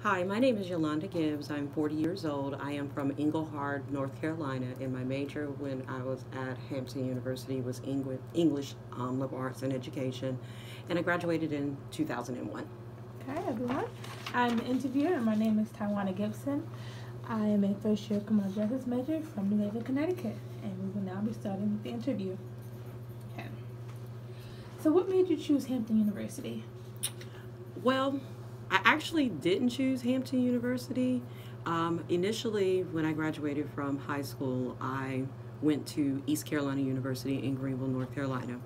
Hi, my name is Yolanda Gibbs. I'm 40 years old. I am from Englehart, North Carolina, and my major when I was at Hampton University was English, liberal arts, and education, and I graduated in 2001. Hi everyone, I'm the interviewer and my name is Yolanda Gibson. I am a first year criminal justice major from New Haven, Connecticut, and we will now be starting with the interview. Okay. So what made you choose Hampton University? Well, I actually didn't choose Hampton University. Initially, when I graduated from high school, I went to East Carolina University in Greenville, North Carolina.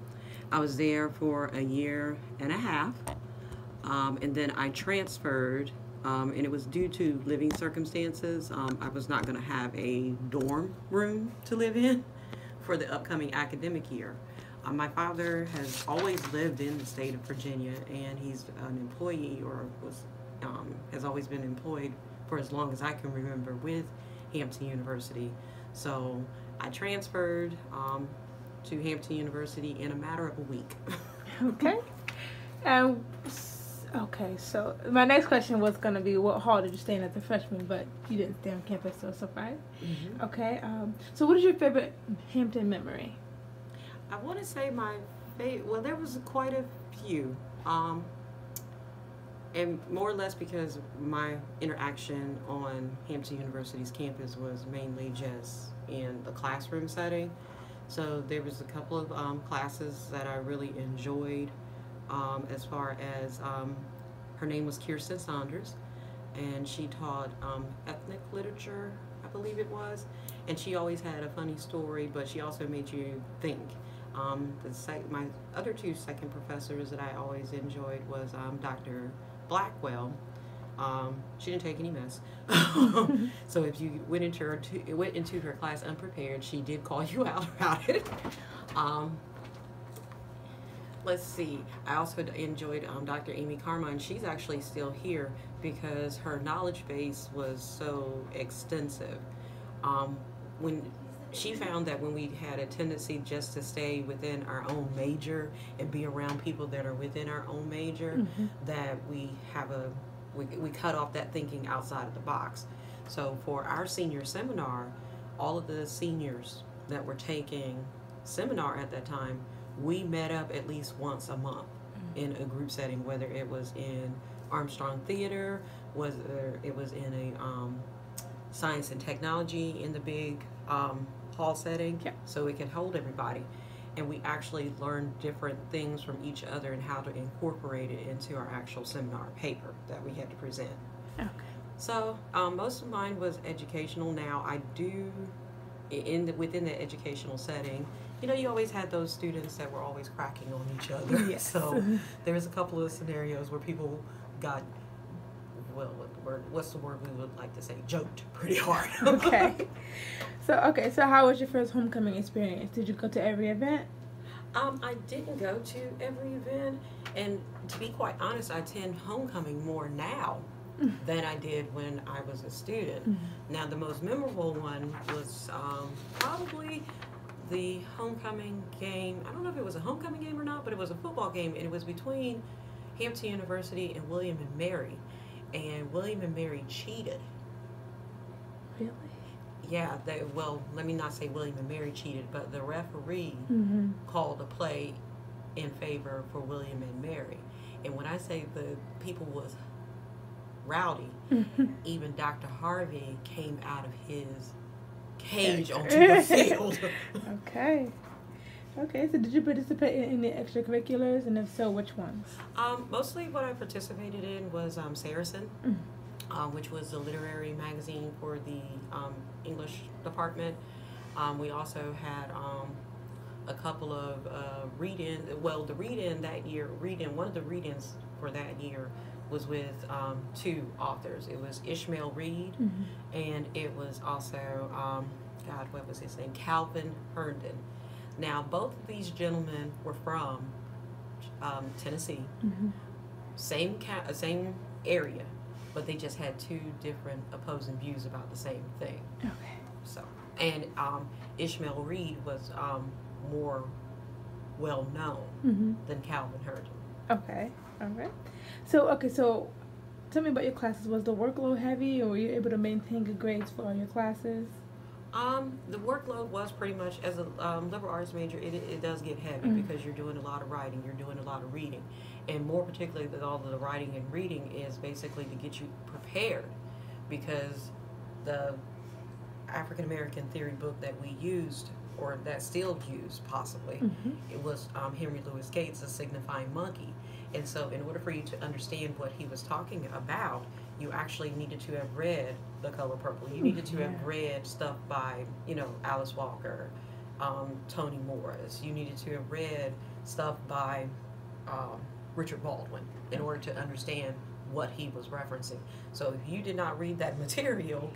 I was there for a year and a half, and then I transferred, and it was due to living circumstances. I was not going to have a dorm room to live in for the upcoming academic year. My father has always lived in the state of Virginia, and he's an employee, or has always been employed for as long as I can remember with Hampton University. So I transferred to Hampton University in a matter of a week. Okay. Okay, so my next question was going to be, what hall did you stay in as a freshman, but you didn't stay on campus, so surprise. Mm-hmm. Okay, so what is your favorite Hampton memory? I want to say my favorite, well, there was quite a few, and more or less because my interaction on Hampton University's campus was mainly just in the classroom setting. So there was a couple of classes that I really enjoyed, as far as her name was Kirsten Saunders, and she taught ethnic literature, I believe it was, and she always had a funny story, but she also made you think. My other two second professors that I always enjoyed was Dr. Blackwell. She didn't take any mess. So if you went into her class unprepared, she did call you out about it. Let's see. I also enjoyed Dr. Amy Carmine. She's actually still here because her knowledge base was so extensive. When she found that when we had a tendency just to stay within our own major and be around people that are within our own major, mm-hmm. that we cut off that thinking outside of the box. So for our senior seminar, all of the seniors that were taking seminar at that time, we met up at least once a month in a group setting, whether it was in Armstrong Theater, whether it was in a science and technology in the big hall setting, yeah. So it could hold everybody. And we actually learned different things from each other and how to incorporate it into our actual seminar paper that we had to present. Okay. So most of mine was educational. Now I do, within the educational setting, you always had those students that were always cracking on each other. Yes. So there's a couple of scenarios where people got, well, what's the word we would like to say, joked pretty hard. Okay. So how was your first homecoming experience? Did you go to every event? I didn't go to every event, and to be quite honest, I attend homecoming more now than I did when I was a student. Mm-hmm. Now, the most memorable one was probably the homecoming game. I don't know if it was a homecoming game or not, but it was a football game, and it was between Hampton University and William and Mary. And William and Mary cheated. Really? Yeah, let me not say William and Mary cheated, but the referee called a play in favor for William and Mary. And when I say the people was rowdy, even Dr. Harvey came out of his cage onto the field. Okay. Okay, so did you participate in any extracurriculars, and if so, which ones? Mostly what I participated in was Saracen, which was the literary magazine for the English department. We also had a couple of read-in. Well, the read-in that year, one of the read-ins for that year was with two authors. It was Ishmael Reed, and it was also, what was his name? Calvin Herndon. Now, both of these gentlemen were from Tennessee, same area, but they just had two different opposing views about the same thing. Okay. So, and Ishmael Reed was more well known than Calvin Herndon. Okay. All right. So Tell me about your classes. Was the workload heavy, or were you able to maintain good grades for all your classes? The workload was pretty much, as a liberal arts major, it does get heavy because you're doing a lot of writing, you're doing a lot of reading. And more particularly that all of the writing and reading is basically to get you prepared, because the African American theory book that we used, or that still used possibly, it was Henry Louis Gates' The Signifying Monkey. And so in order for you to understand what he was talking about, you actually needed to have read The Color Purple. You needed to have read stuff by, Alice Walker, Toni Morris. You needed to have read stuff by Richard Baldwin in order to understand what he was referencing. So if you did not read that material,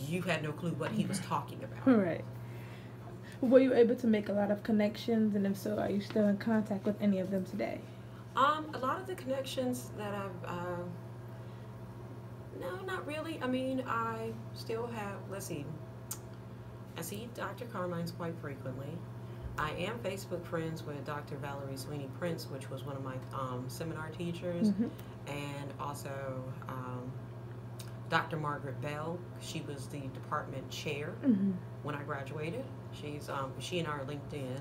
you had no clue what he was talking about. Right. Were you able to make a lot of connections, and if so, are you still in contact with any of them today? A lot of the connections that I've, no, not really. I mean, I still have, let's see, I see Dr. Carmine's quite frequently. I am Facebook friends with Dr. Valerie Sweeney Prince, which was one of my seminar teachers, and also Dr. Margaret Bell. She was the department chair when I graduated. She and I are LinkedIn.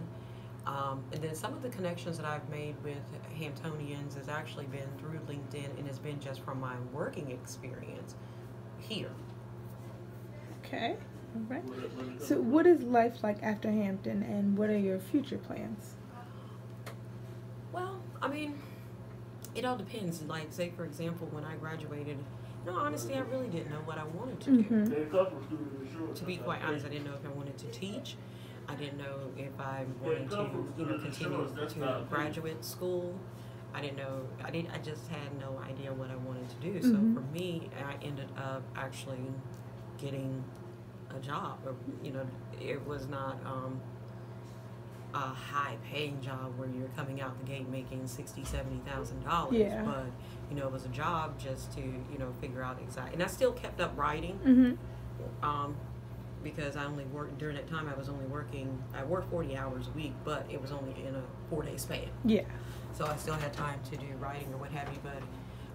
And then some of the connections that I've made with Hamptonians has actually been through LinkedIn, and has been just from my working experience here. Okay. All right. So what is life like after Hampton, and what are your future plans? Well, I mean, it all depends. Like, say, for example, when I graduated, honestly, I really didn't know what I wanted to do. To be quite honest, I didn't know if I wanted to teach. I didn't know if I wanted to, continue to graduate school. I didn't know. I just had no idea what I wanted to do. So for me, I ended up actually getting a job. Or, it was not a high-paying job where you're coming out the gate making $60,000, $70,000. Yeah. But it was a job just to figure out exactly. And I still kept up writing. Because I only worked during that time. I worked 40 hours a week, but it was only in a 4-day span. Yeah. So I still had time to do writing or what have you. But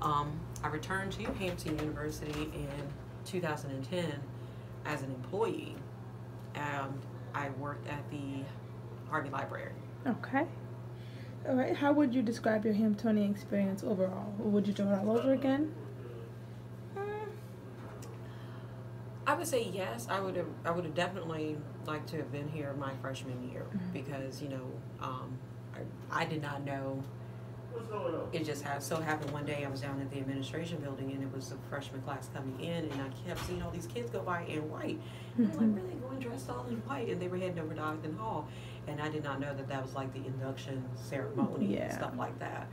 I returned to Hampton University in 2010 as an employee, and I worked at the Harvey Library. Okay. All right. How would you describe your Hamptonian experience overall? Would you do it all over again? I would say yes. I would have definitely liked to have been here my freshman year, because I did not know. It just so happened one day I was down at the administration building, and it was the freshman class coming in, and I kept seeing all these kids go by in white. And I'm like, really, going dressed all in white? And they were heading over to Ogden Hall, and I did not know that was like the induction ceremony and stuff like that.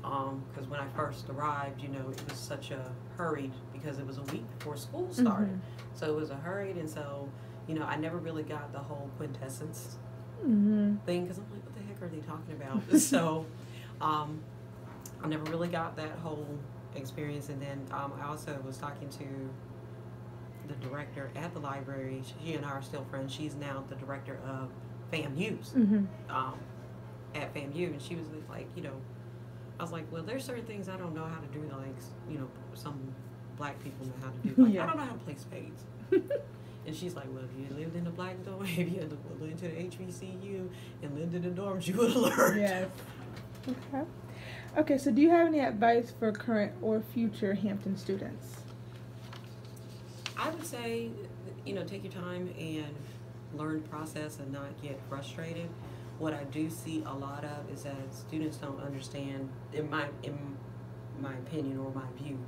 Because when I first arrived, it was such a hurried, because it was a week before school started. So it was a hurried, and so, I never really got the whole quintessence thing, because I'm like, what the heck are they talking about? So I never really got that whole experience. And then I also was talking to the director at the library. She and I are still friends. She's now the director of FAMU's at FAMU, and she was like, I was like, well, there's certain things I don't know how to do, like, some black people know how to do. Like, I don't know how to play spades. And she's like, well, if you lived in the black dorm, if you had lived to the HBCU and lived in the dorms, you would have learned. Yes. Okay. Okay, so do you have any advice for current or future Hampton students? I would say, take your time and learn the process and not get frustrated. What I do see a lot of is that students don't understand, in my opinion or my view,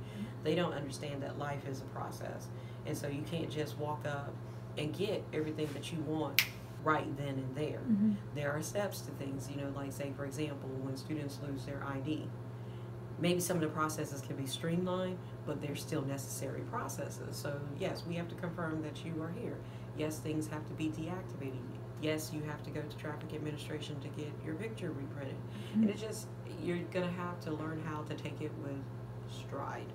they don't understand that life is a process. And so you can't just walk up and get everything that you want right then and there. There are steps to things, like, say, for example, when students lose their ID. Maybe some of the processes can be streamlined, but they're still necessary processes. So, yes, we have to confirm that you are here. Yes, things have to be deactivated. Yes, you have to go to traffic administration to get your picture reprinted. And it just, you're going to have to learn how to take it with stride,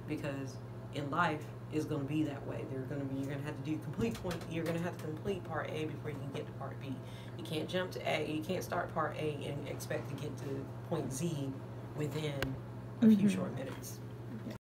because in life it's going to be that way. You're going to have to do you're going to have to complete part A before you can get to part B. You can't jump to A, you can't start part A and expect to get to point Z within a few short minutes.